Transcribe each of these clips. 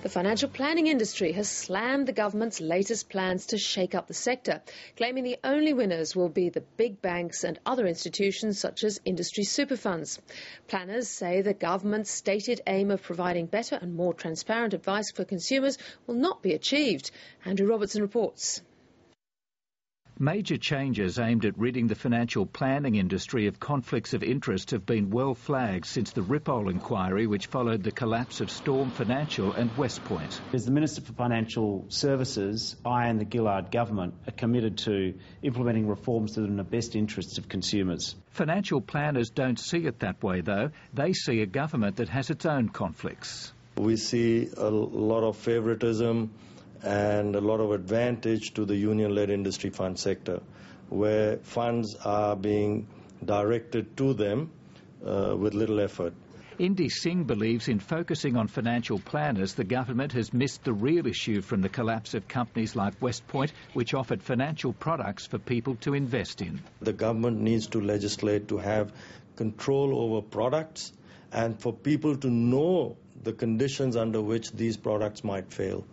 The financial planning industry has slammed the government's latest plans to shake up the sector, claiming the only winners will be the big banks and other institutions such as industry super funds. Planners say the government's stated aim of providing better and more transparent advice for consumers will not be achieved. Andrew Robertson reports. Major changes aimed at ridding the financial planning industry of conflicts of interest have been well flagged since the Ripoll inquiry, which followed the collapse of Storm Financial and Westpoint. As the Minister for Financial Services, I and the Gillard government are committed to implementing reforms that are in the best interests of consumers. Financial planners don't see it that way, though. They see a government that has its own conflicts. We see a lot of favouritism and a lot of advantage to the union-led industry fund sector, where funds are being directed to them with little effort. Indy Singh believes in focusing on financial planners, the government has missed the real issue from the collapse of companies like Westpoint, which offered financial products for people to invest in. The government needs to legislate to have control over products and for people to know the conditions under which these products might fail,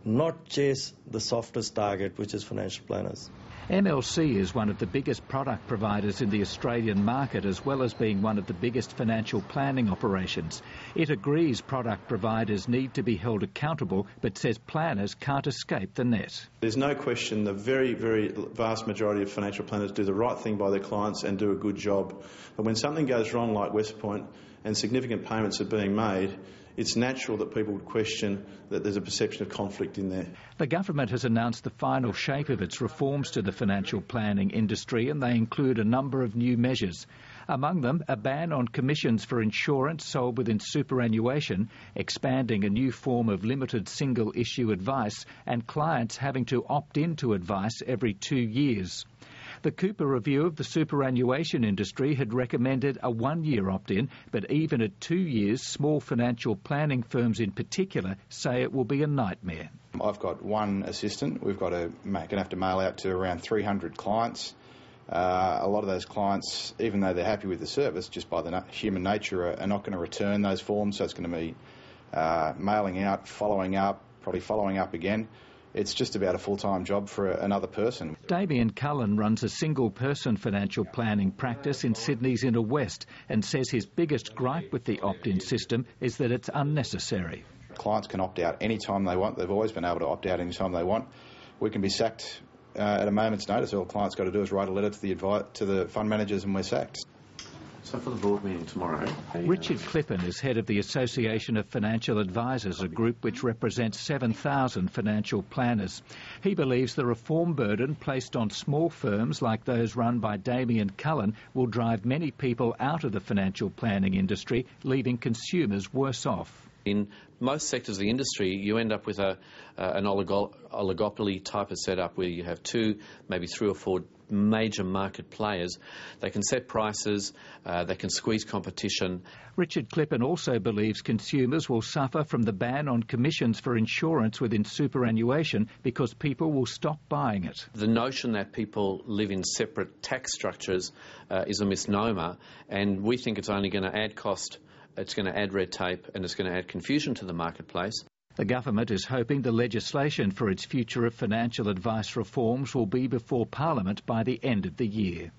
not chase the softest target, which is financial planners. MLC is one of the biggest product providers in the Australian market, as well as being one of the biggest financial planning operations. It agrees product providers need to be held accountable, but says planners can't escape the net. There's no question the very, very vast majority of financial planners do the right thing by their clients and do a good job. But when something goes wrong like Westpoint and significant payments are being made, it's natural that people would question that there's a perception of conflict in there. The government has announced the final shape of its reforms to the financial planning industry, and they include a number of new measures. Among them, a ban on commissions for insurance sold within superannuation, expanding a new form of limited single-issue advice, and clients having to opt into advice every 2 years. The Cooper review of the superannuation industry had recommended a 1-year opt-in, but even at 2 years, small financial planning firms in particular say it will be a nightmare. I've got one assistant. We've got to have to mail out to around 300 clients. A lot of those clients, even though they're happy with the service, just by the human nature, are not going to return those forms, so it's going to be mailing out, following up, probably following up again. It's just about a full-time job for another person. Damien Cullen runs a single-person financial planning practice in Sydney's Inner West and says his biggest gripe with the opt-in system is that it's unnecessary. Clients can opt out any time they want. They've always been able to opt out any time they want. We can be sacked at a moment's notice. All a client's got to do is write a letter to the fund managers and we're sacked. So for the board meeting tomorrow... Richard Clippen is head of the Association of Financial Advisors, a group which represents 7,000 financial planners. He believes the reform burden placed on small firms like those run by Damien Cullen will drive many people out of the financial planning industry, leaving consumers worse off. In most sectors of the industry, you end up with an oligopoly type of setup where you have 2, maybe 3 or 4 major market players. They can set prices, they can squeeze competition. Richard Clippen also believes consumers will suffer from the ban on commissions for insurance within superannuation because people will stop buying it. The notion that people live in separate tax structures is a misnomer, and we think it's only going to add cost. It's going to add red tape and it's going to add confusion to the marketplace. The government is hoping the legislation for its future of financial advice reforms will be before Parliament by the end of the year.